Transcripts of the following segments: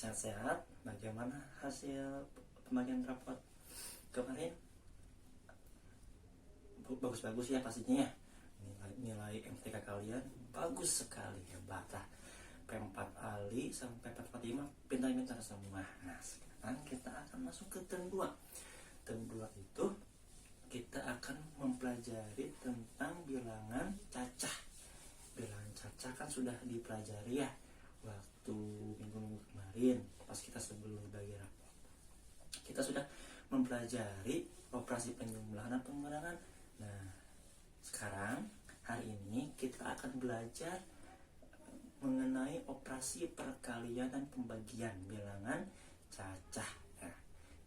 sehat-sehat. Bagaimana hasil pembagian rapot kemarin? Bagus-bagus ya pastinya ya. Nilai MTK kalian bagus sekali, hebat lah. P4 Ali sampai P45 pintar-pintar semua. Nah, sekarang kita akan masuk ke term 2. Term 2 itu kita akan mempelajari tentang bilangan cacah. Bilangan cacah kan sudah dipelajari ya waktu minggu-minggu kemarin pas kita sebelum bagi rapot. Kita sudah mempelajari operasi penjumlahan dan pengurangan. Nah, sekarang hari ini kita akan belajar mengenai operasi perkalian dan pembagian bilangan cacah.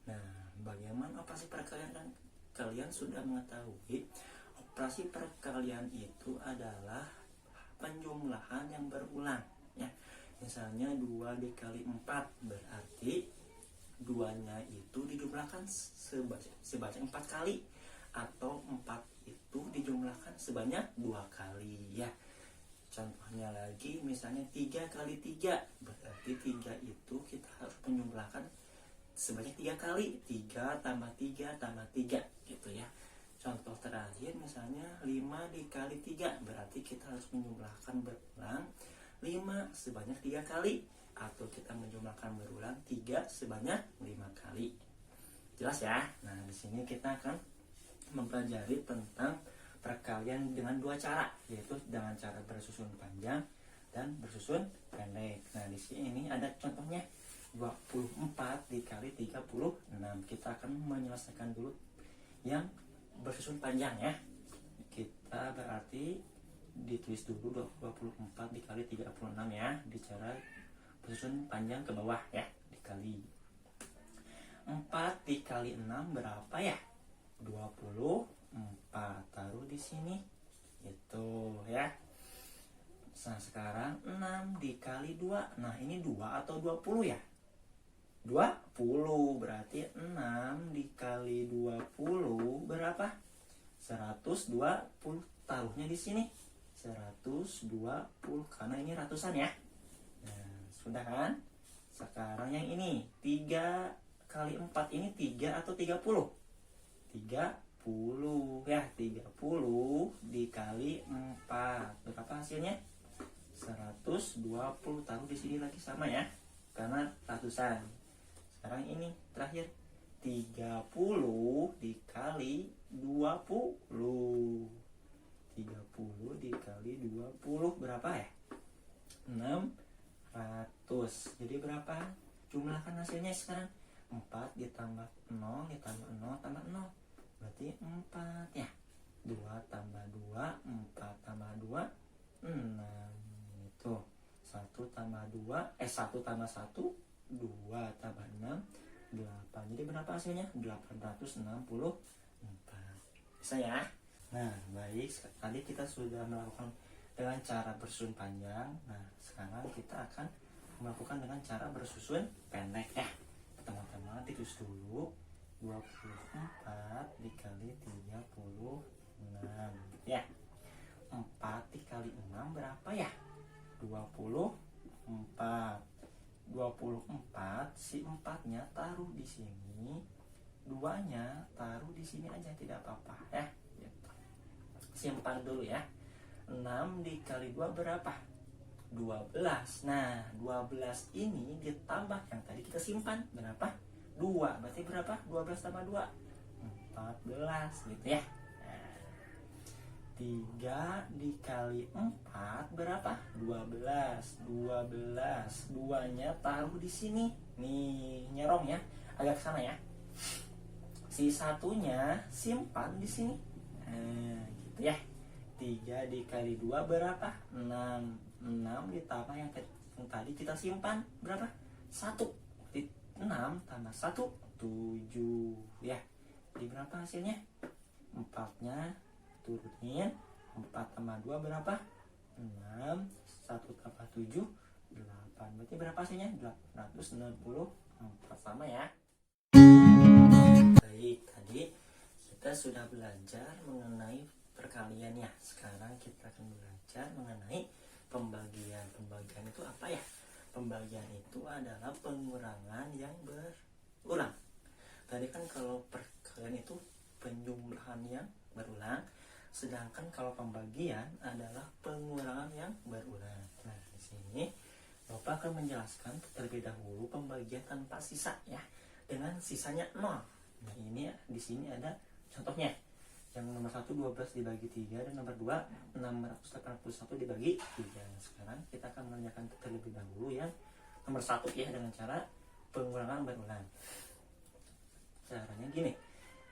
Nah, bagaimana operasi perkalian? Dan kalian sudah mengetahui operasi perkalian itu adalah penjumlahan yang berulang ya. Misalnya 2 dikali 4 berarti 2-nya itu dijumlahkan sebanyak 4 kali, atau 4 itu dijumlahkan sebanyak 2 kali ya. Contohnya lagi misalnya 3 kali 3 berarti 3 itu kita harus menjumlahkan sebanyak 3 kali, 3 tambah 3 tambah 3 gitu ya. Contoh terakhir misalnya 5 dikali 3 berarti kita harus menjumlahkan berulang 5 sebanyak 3 kali, atau kita menjumlahkan berulang 3 sebanyak 5 kali. Jelas ya? Nah, di sini kita akan mempelajari tentang perkalian dengan 2 cara, yaitu dengan cara bersusun panjang dan bersusun pendek. Nah, di sini ada contohnya 24 dikali 36. Kita akan menyelesaikan dulu yang bersusun panjang ya. Kita berarti ditulis dulu 24 dikali 36 ya, di cara bersusun panjang ke bawah ya, dikali 4 dikali 6 berapa ya? 24. Taruh di sini itu ya. Nah, sekarang 6 dikali 2. Nah, ini 2 atau 20 ya? 20. Berarti 6 dikali 20 berapa? 120. Taruhnya di sini 120 karena ini ratusan ya. Nah, sudah kan? Sekarang yang ini 3 kali 4 ini 3 atau 30? 30 ya. 30 dikali 4 berapa hasilnya? 120. Taruh di sini lagi sama ya, karena ratusan. Sekarang ini terakhir 30 dikali 20. 30 dikali 20 berapa ya? 600. Jadi berapa? Jumlahkan hasilnya sekarang. 4 ditambah 0 ditambah 0 tambah 0 berarti 4 ya. 2 tambah 2, 4 tambah 2, 6. Itu 1 tambah 2, 1 tambah 1, 2 tambah 6, 8. Jadi berapa hasilnya? 864. Bisa ya? Nah, baik. Tadi kita sudah melakukan dengan cara bersusun panjang. Nah, sekarang kita akan melakukan dengan cara bersusun pendek ya. Pertama-tama ditulis dulu 24 dikali 36 ya. 4 dikali 6 berapa ya? 24. 24, si 4-nya taruh di sini, 2-nya taruh di sini aja, tidak apa-apa ya. Simpan dulu ya. 6 dikali 2 berapa? 12. Nah, 12 ini ditambah yang tadi kita simpan berapa? 2. Berarti berapa? 12 tambah 2, 14 gitu ya. Nah, 3 dikali 4 berapa? 12. 12. 2-nya taruh di sini. Nih, nyerong ya. Agak ke sana ya. Si satunya simpan di sini. Nah, gitu ya. 3 dikali 2 berapa? 6. 6 ditambah yang tadi kita simpan berapa? 1. 6 tambah 1, 7 ya. Jadi berapa hasilnya? 4-nya turunin. 4 tambah 2 berapa? 6. 1 tambah 7, 8. Berarti berapa hasilnya? 864. Sama ya. Baik, tadi kita sudah belajar mengenai perkaliannya. Sekarang kita akan belajar mengenai pembagian. Pembagian itu apa ya? pembagian itu adalah pengurangan yang berulang. Tadi kan kalau perkalian itu penjumlahan yang berulang, sedangkan kalau pembagian adalah pengurangan yang berulang. Nah, di sini Bapak akan menjelaskan terlebih dahulu pembagian tanpa sisa ya, dengan sisanya 0. Nah, ini di sini ada contohnya. Yang nomor 1 12 dibagi 3 dan nomor 2 681 dibagi 3. Sekarang kita akan menanyakan terlebih dahulu yang nomor 1 ya, dengan cara pengurangan berulang. Caranya gini.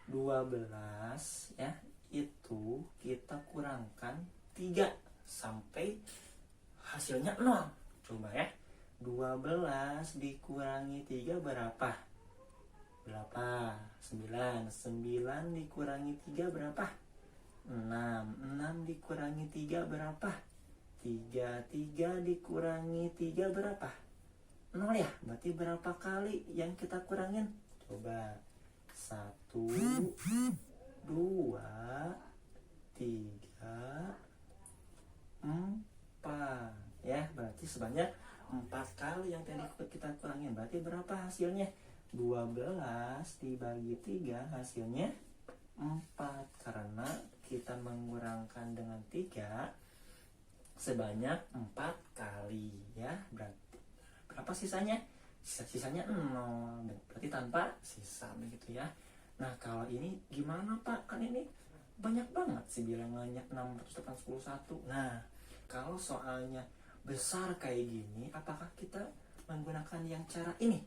12 ya, itu kita kurangkan 3 sampai hasilnya 0. Coba ya. 12 dikurangi 3 berapa? Berapa? 9. 9 dikurangi 3 berapa? 6. 6 dikurangi 3 berapa? 3. 3 dikurangi 3 berapa? 0 ya? Berarti berapa kali yang kita kurangin? Coba. 1, 2, 3, 4. Ya, berarti sebanyak 4 kali yang tadi kita kurangin. Berarti berapa hasilnya? 12 dibagi 3 hasilnya 4, karena kita mengurangkan dengan 3 sebanyak 4 kali ya. Berapa sisanya? Sisanya 0, berarti tanpa sisa begitu ya. Nah, kalau ini gimana Pak? Kan ini banyak banget sih bilangannya 681. Nah, kalau soalnya besar kayak gini, apakah kita menggunakan yang cara ini?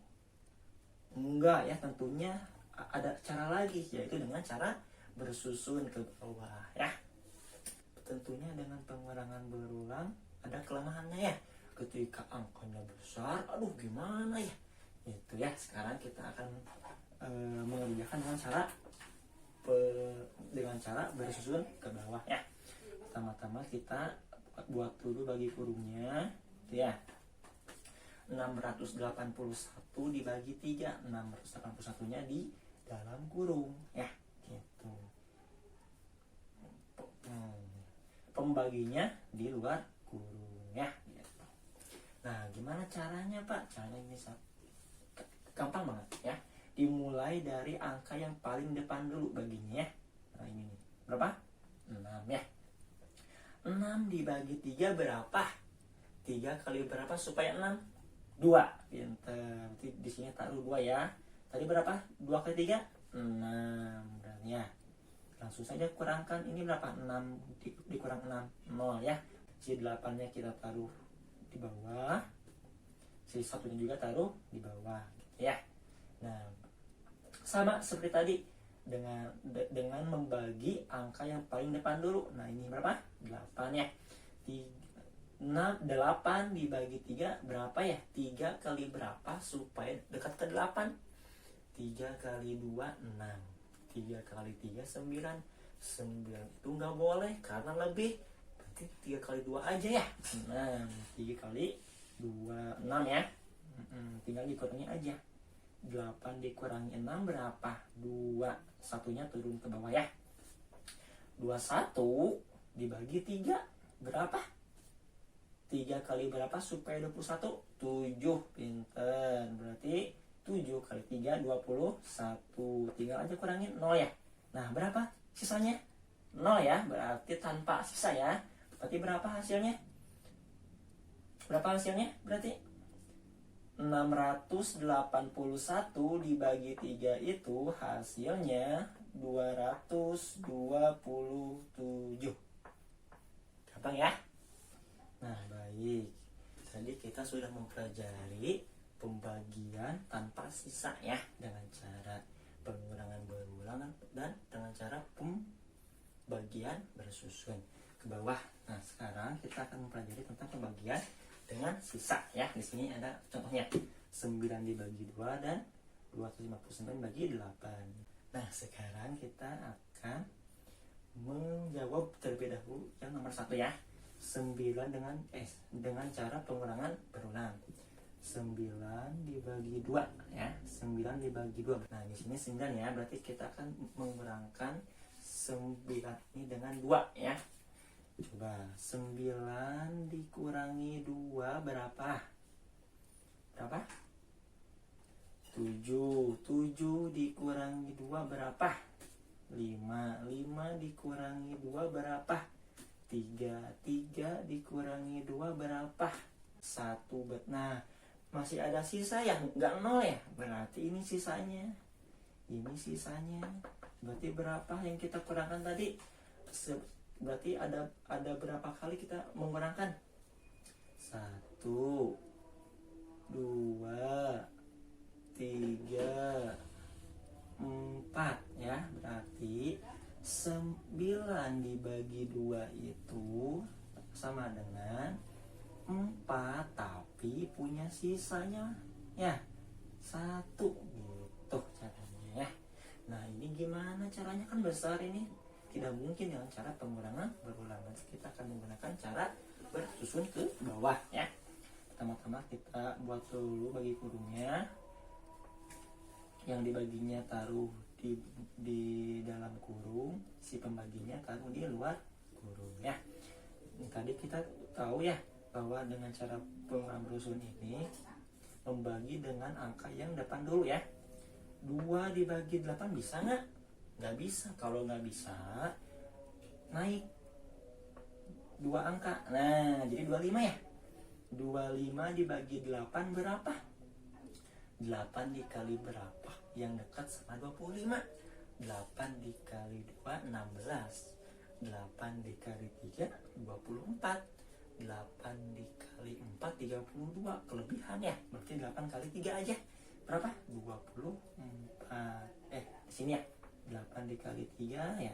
Enggak ya, tentunya ada cara lagi, yaitu dengan cara bersusun ke bawah ya. Tentunya dengan pengurangan berulang ada kelemahannya ya. Ketika angkanya besar, aduh gimana ya? Itu ya, sekarang kita akan mengerjakan dengan cara bersusun ke bawah ya. Pertama-tama kita buat dulu bagi kurungnya ya. 681 dibagi 3, 681 nya di dalam kurung ya, gitu. Pembaginya di luar kurung ya, gitu. Nah, gimana caranya Pak? Caranya bisa gampang banget ya. Dimulai dari angka yang paling depan dulu baginya ya. Nah, ini nih. Berapa? 6 ya. 6 dibagi 3 berapa? 3 kali berapa supaya 6? 2. Pinter. Berarti di sini taruh 2 ya. Tadi berapa? 2 kali 3? 6. Berarti ya. Langsung saja kurangkan. Ini berapa? 6 dikurang 6. 0 ya. Si 8-nya kita taruh di bawah. Si 1-nya juga taruh di bawah. Gitu ya. Nah, sama seperti tadi. Dengan membagi angka yang paling depan dulu. Nah, ini berapa? 8 ya. 8 dibagi 3 berapa ya? 3 kali berapa supaya dekat ke 8? 3 kali 2 6. 3 kali 3 9. 9 itu nggak boleh karena lebih. Berarti 3 kali 2 aja ya. 6. 3 kali 2 6 ya. Tinggal dikurangi aja. 8 dikurangi 6 berapa? 2. Satunya turun ke bawah ya. 21 dibagi 3 berapa? 3 kali berapa supaya 21? 7. Pinter. Berarti 7 kali 3 21. Tinggal aja kurangin 0 ya. Nah, berapa sisanya? 0 ya. Berarti tanpa sisa ya. Berarti berapa hasilnya? Berapa hasilnya? Berarti 681 dibagi 3 itu hasilnya 227. Gampang ya? Nah, baik. Tadi kita sudah mempelajari pembagian tanpa sisa ya, dengan cara pengurangan berulang dan dengan cara pembagian bersusun ke bawah. Nah, sekarang kita akan mempelajari tentang pembagian dengan sisa ya. Di sini ada contohnya. 9 dibagi 2 dan 259 bagi 8. Nah, sekarang kita akan menjawab terlebih dahulu yang nomor 1 ya. 9 dengan cara pengurangan berulang. 9 dibagi 2 ya. 9 dibagi 2. Nah, di sini 9 ya, berarti kita akan mengurangkan 9 ini dengan 2 ya. Coba 9 dikurangi 2 berapa? berapa? 7 dikurangi 2 berapa? 5 dikurangi 2 berapa? 3 dikurangi 2 berapa? 1. Nah, masih ada sisa ya, nggak 0 ya, berarti ini sisanya. Berarti berapa yang kita kurangkan tadi? Berarti ada berapa kali kita mengurangkan? 1, 2, 3, 4 ya. Berarti 9 dibagi 2 itu sama dengan 4, tapi punya sisanya ya 1 gitu caranya ya. Nah, ini gimana caranya? Kan besar ini. Tidak mungkin dengan cara pengurangan berulang. Kita akan menggunakan cara bersusun ke bawah ya. Pertama-tama kita buat dulu bagi kurungnya. Yang dibaginya taruh di dalam kurung, si pembaginya taruh di luar kurung ya. Ini tadi kita tahu ya bahwa dengan cara pengurangan berusun ini membagi dengan angka yang depan dulu ya. 2 dibagi 8 bisa nggak? Nggak bisa. Kalau nggak bisa, naik 2 angka. Nah, jadi 25 ya. 25 dibagi 8 berapa? 8 dikali berapa? Yang dekat sama 25. 8 dikali 2, 16. 8 dikali 3, 24. 8 dikali 4, 32. Kelebihan ya. Berarti 8 kali 3 aja. Berapa? 24. Di sini ya. 8 dikali 3 ya.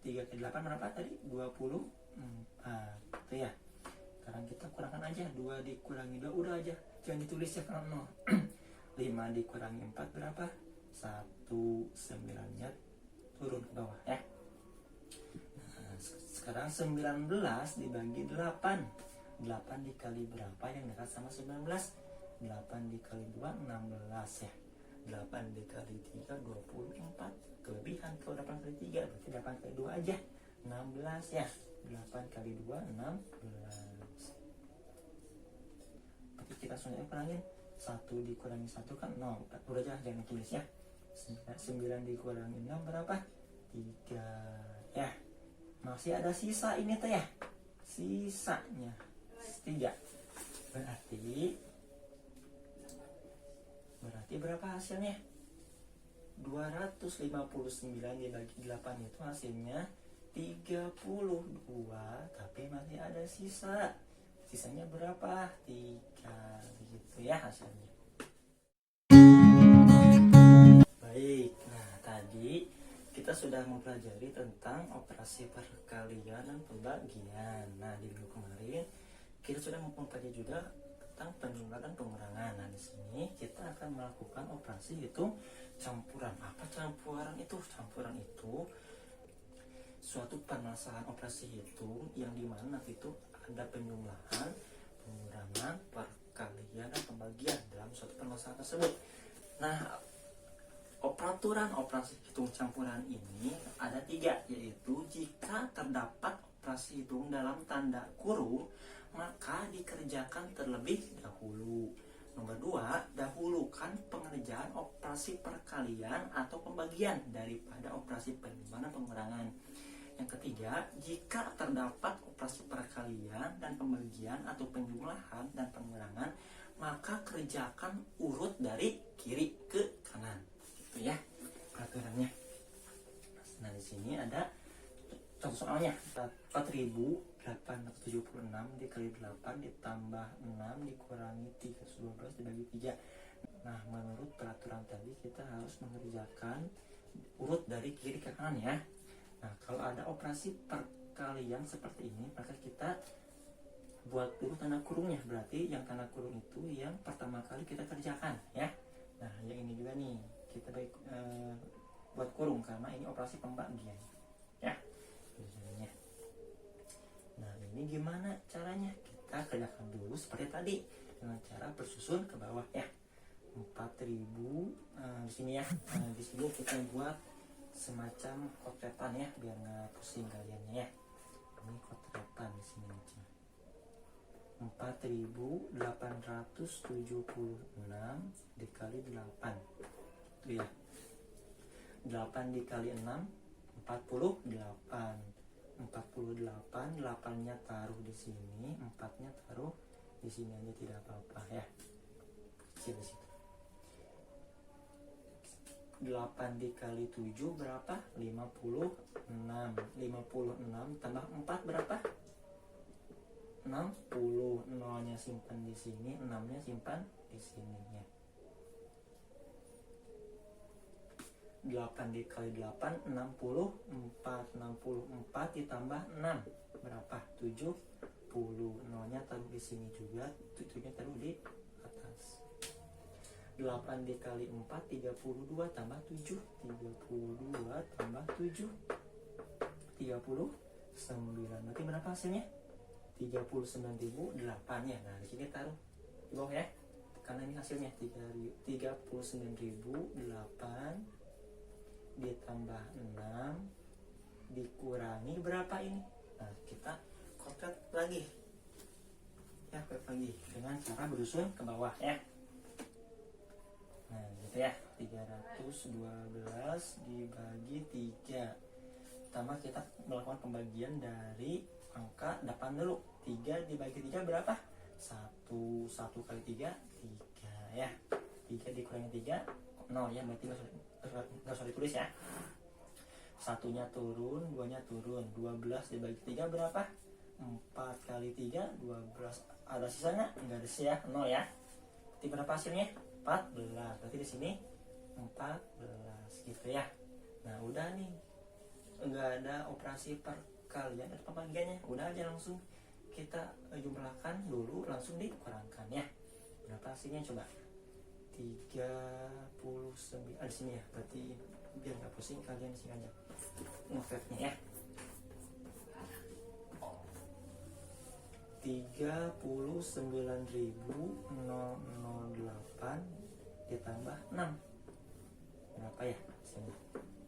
3 kali 8 berapa tadi? 24. Itu ya. Sekarang kita kurangkan aja. 2 dikurangi 2 udah aja. Jangan ditulis ya karena 0. 5 dikurangi 4 berapa? 1. 9-nya turun ke bawah ya. Nah, sekarang 19 dibagi 8. 8 dikali berapa yang dekat sama 19? 8 dikali 2, 16 ya. 8 dikali 3, 24. Kelebihan kalau 8 kali 3 berarti 8 kali 2 aja 16 ya. 8 kali 2, 16. Berarti kita semuanya kurangin. 1 dikurangi 1 kan 0. Udah aja jangan tulis ya. 9 dikurangi 6 berapa? 3 ya. Masih ada sisa ini tuh ya. Sisanya 3. Berarti berapa hasilnya? 259 dibagi 8 itu hasilnya 32. Tapi masih ada sisa. Sisanya berapa? 3. Begitu ya hasilnya. Baik, nah tadi kita sudah mempelajari tentang operasi perkalian dan pembagian. Nah, di minggu kemarin kita sudah mempelajari juga tentang penjumlahan dan pengurangan. Nah, di sini kita akan melakukan operasi hitung campuran. Apa campuran itu? Campuran itu suatu permasalahan operasi hitung yang dimana nanti itu ada penjumlahan, pengurangan, perkalian, dan pembagian dalam suatu permasalahan tersebut. Nah, peraturan operasi hitung campuran ini ada 3, yaitu jika terdapat operasi hitung dalam tanda kurung, maka dikerjakan terlebih dahulu. Nomor 2, dahulukan pengerjaan operasi perkalian atau pembagian daripada operasi penjumlahan dan pengurangan. Yang ketiga, jika terdapat operasi perkalian dan pembagian atau penjumlahan dan pengurangan, maka kerjakan urut dari kiri ke kanan. Gitu ya peraturannya. Nah, di sini ada contoh soalnya. 4.876 dikali 8 ditambah 6 dikurangi 312 dibagi 3. Nah, menurut peraturan tadi kita harus mengerjakan urut dari kiri ke kanan ya. Nah, kalau ada operasi perkalian seperti ini, maka kita buat dulu tanda kurungnya. Berarti yang tanda kurung itu yang pertama kali kita kerjakan ya. Nah, yang ini juga nih kita buat kurung karena ini operasi pembagian ya. Nah, ini gimana caranya? Kita kerjakan dulu seperti tadi dengan cara bersusun ke bawah ya. 4.000 di sini ya. Di sini kita buat semacam kotretan ya biar nggak pusing kaliannya ya. Ini kotretan di sini aja. 4.876 dikali 8 itu ya. 8 dikali 6 48. 48, 8-nya taruh di sini, 4-nya taruh di sini aja tidak apa-apa ya. Kecil di situ. 8 dikali 7 berapa? 56. 56 tambah 4 berapa? 60. 0-nya simpan di sini, 6-nya simpan di sini ya. 8 dikali 8 64. 64 ditambah 6 berapa? 70. 0-nya taruh di sini juga, 7-nya taruh di atas. 8 dikali 4 32 tambah 7. 32 tambah 7 39. Berarti berapa hasilnya? 39.008 ya. Nah, di sini taruh di bawah ya. Karena ini hasilnya 39.008 ditambah 6 dikurangi berapa ini? Nah, kita kotak lagi. Ya, kotak lagi dengan cara berusun ke bawah ya. Nah, gitu ya. 312 dibagi 3. Pertama kita melakukan pembagian dari angka depan dulu. 3 dibagi 3 berapa? 1. 1 kali 3 3 ya. 3 dikurangi 3 0 ya, berarti nggak usah ditulis ya. 1-nya turun, 2-nya turun. 12 dibagi 3 berapa? 4 kali 3 12. Ada sisanya? Enggak ada sisa ya, 0 ya. Berarti berapa hasilnya? 14. Berarti di sini 14 gitu ya. Nah, udah nih. Enggak ada operasi perkalian atau pembagiannya. Udah aja langsung kita jumlahkan dulu, langsung dikurangkan ya. Berapa hasilnya coba? 39 di sini ya. Berarti biar nggak pusing kalian sini aja ngevetnya ya. 39.008 ditambah 6 berapa ya? Sini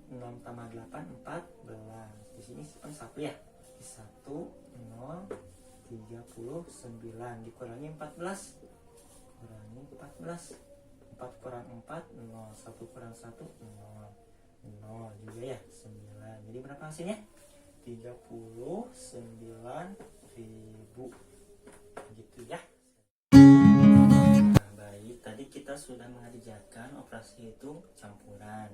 6 tambah 8 14. Di sini kan 1 ya. 1 0 39 dikurangi 14. Kurangi 14. 4 kurang 4 0. 1 kurang 1 0. 0 juga ya. 9. Jadi berapa hasilnya? 39.000 gitu ya. Nah, baik, tadi kita sudah mengerjakan operasi hitung campuran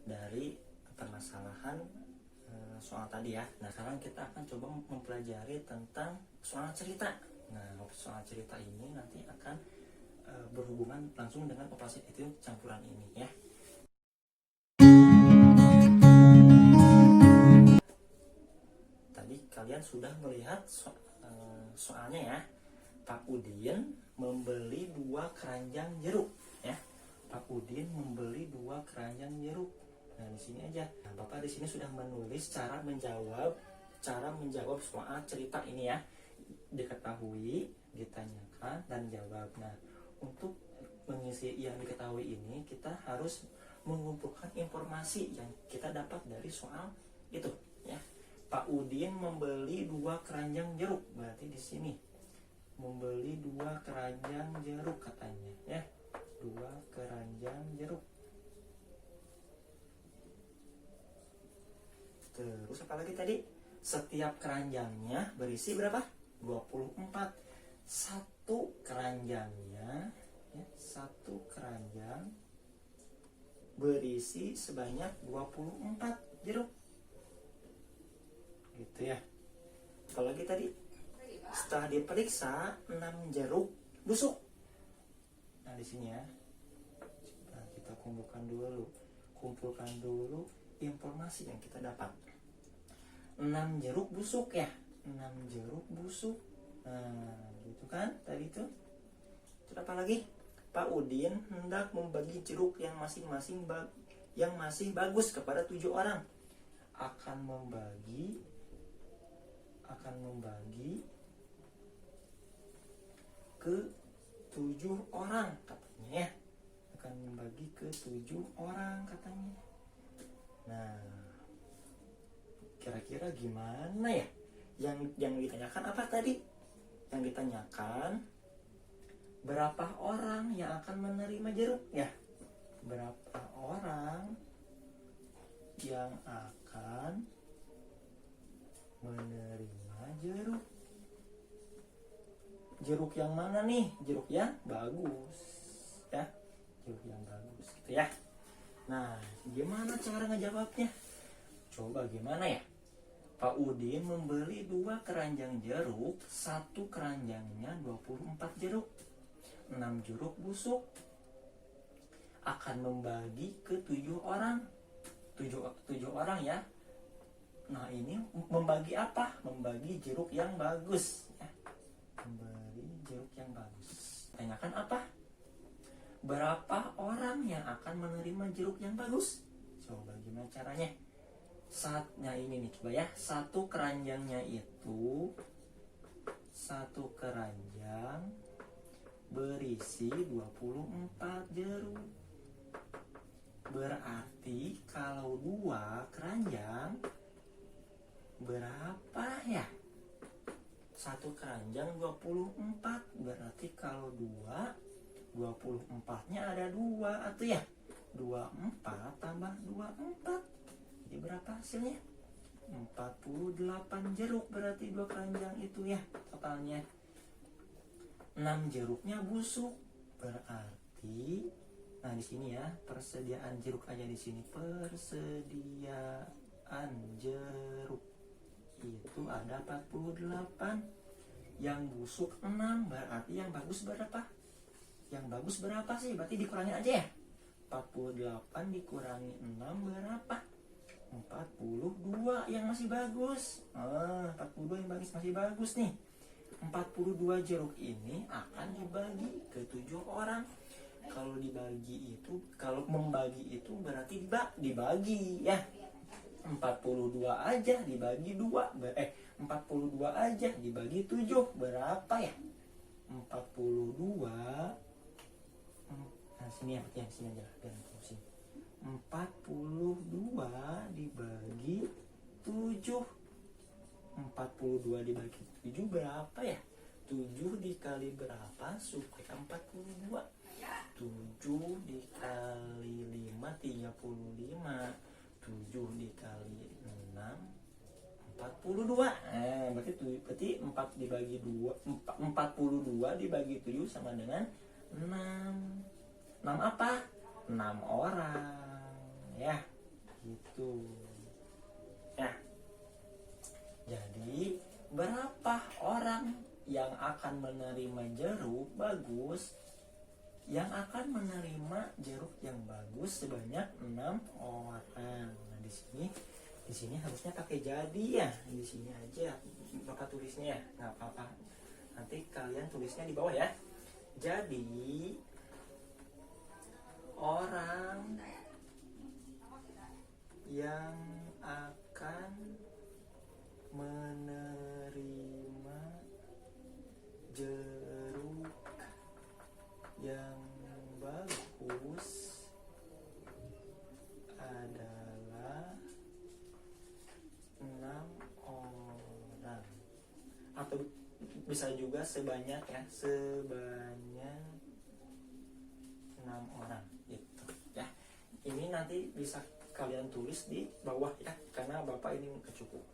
dari permasalahan soal tadi ya. Nah, sekarang kita akan coba mempelajari tentang soal cerita. Nah, soal cerita ini nanti akan berhubungan langsung dengan operasi hitung campuran ini ya. Tadi kalian sudah melihat soalnya ya. Pak Udin membeli 2 keranjang jeruk ya. Pak Udin membeli 2 keranjang jeruk. Nah, di sini aja. Nah, Bapak di sini sudah menulis cara menjawab soal cerita ini ya. Diketahui, ditanyakan, dan jawab. Nah, untuk mengisi yang diketahui ini kita harus mengumpulkan informasi yang kita dapat dari soal itu ya. Pak Udin membeli 2 keranjang jeruk. Berarti di sini membeli 2 keranjang jeruk katanya ya. 2 keranjang jeruk. Terus apa lagi tadi? Setiap keranjangnya berisi berapa? 24. Satu keranjangnya ya, 1 keranjang berisi sebanyak 24 jeruk. Gitu ya. Apalagi tadi? Setelah diperiksa 6 jeruk busuk. Nah, di sini ya. Coba kita kumpulkan dulu informasi yang kita dapat. 6 jeruk busuk ya. 6 jeruk busuk. Nah, gitu kan tadi itu. Terus apa lagi? Pak Udin hendak membagi jeruk yang masih bagus kepada 7 orang. Akan membagi ke 7 orang katanya ya. Akan membagi ke 7 orang katanya. Nah, kira-kira gimana ya? Yang ditanyakan apa tadi? yang ditanyakan berapa orang yang akan menerima jeruk ya. Berapa orang yang akan menerima jeruk? Jeruk yang mana nih? Jeruk yang bagus ya. Jeruk yang bagus gitu ya. Nah, gimana cara ngejawabnya? Coba gimana ya? Pak Udin membeli 2 keranjang jeruk, 1 keranjangnya 24 jeruk. 6 jeruk busuk. Akan membagi ke 7 orang. 7 orang ya. Nah, ini membagi apa? Membagi jeruk yang bagus ya. Membagi jeruk yang bagus. Tanyakan apa? Berapa orang yang akan menerima jeruk yang bagus? Coba gimana caranya? Saatnya ini nih, coba ya. 1 keranjangnya itu 1 keranjang berisi 24 jeruk. Berarti kalau 2 keranjang berapa ya? 1 keranjang 24. Berarti kalau 24-nya ada 2 atau ya? 24 tambah 24. Jadi berapa hasilnya? 48 jeruk berarti 2 keranjang itu ya totalnya. 6 jeruknya busuk. Berarti nah di sini ya, persediaan jeruk aja di sini. Persediaan jeruk itu ada 48. Yang busuk 6, berarti yang bagus berapa? Yang bagus berapa sih? Berarti dikurangi aja ya. 48 dikurangi 6 berapa? 42 yang masih bagus. 42 yang masih bagus nih. 42 jeruk ini akan dibagi ke 7 orang. Kalau dibagi itu, kalau membagi itu berarti dibagi ya. 42 aja dibagi 2. 42 aja dibagi 7 berapa ya? 42. Nah, sini ya, sini aja biar pusing. 42 dibagi 7. 42 dibagi 7 berapa ya? 7 dikali berapa supaya 42? 7 dikali 5 35. 7 dikali 6 42. Berarti 4 dibagi 2, 42 dibagi 7 sama dengan 6. 6 apa? 6 orang ya. Gitu. Ya. Jadi berapa orang yang akan menerima jeruk bagus? Yang akan menerima jeruk yang bagus sebanyak 6 orang. Nah, di sini harusnya pakai jadi ya. Di sini aja Bapak tulisnya ya. Nggak apa-apa. Nanti kalian tulisnya di bawah ya. Jadi orang yang akan menerima jeruk yang bagus adalah 6 orang. Atau bisa juga sebanyak ya, sebanyak 6 orang gitu ya. Ini nanti bisa kalian tulis di bawah ya, karena Bapak ini kecukup.